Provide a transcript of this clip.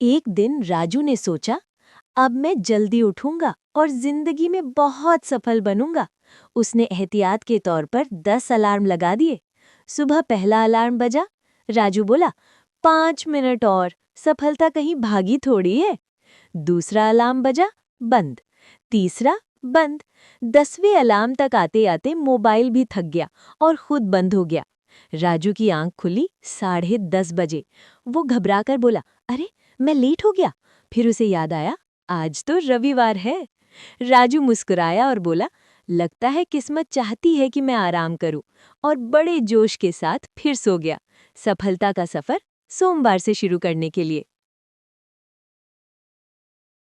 एक दिन राजू ने सोचा, अब मैं जल्दी उठूंगा और जिंदगी में बहुत सफल बनूंगा। उसने एहतियात के तौर पर 10 अलार्म लगा दिए। सुबह पहला अलार्म बजा। राजू बोला, 5 मिनट और, सफलता कहीं भागी थोड़ी है। दूसरा अलार्म बजा, बंद। तीसरा, बंद। 10वें अलार्म तक आते आते मोबाइल भी थक गया और खुद बंद हो गया। राजू की आंख खुली 10:30 बजे। वो घबराकर बोला, अरे मैं लेट हो गया। फिर उसे याद आया, आज तो रविवार है। राजू मुस्कुराया और बोला, लगता है किस्मत चाहती है कि मैं आराम करूं। और बड़े जोश के साथ फिर सो गया। सफलता का सफर सोमवार से शुरू करने के लिए।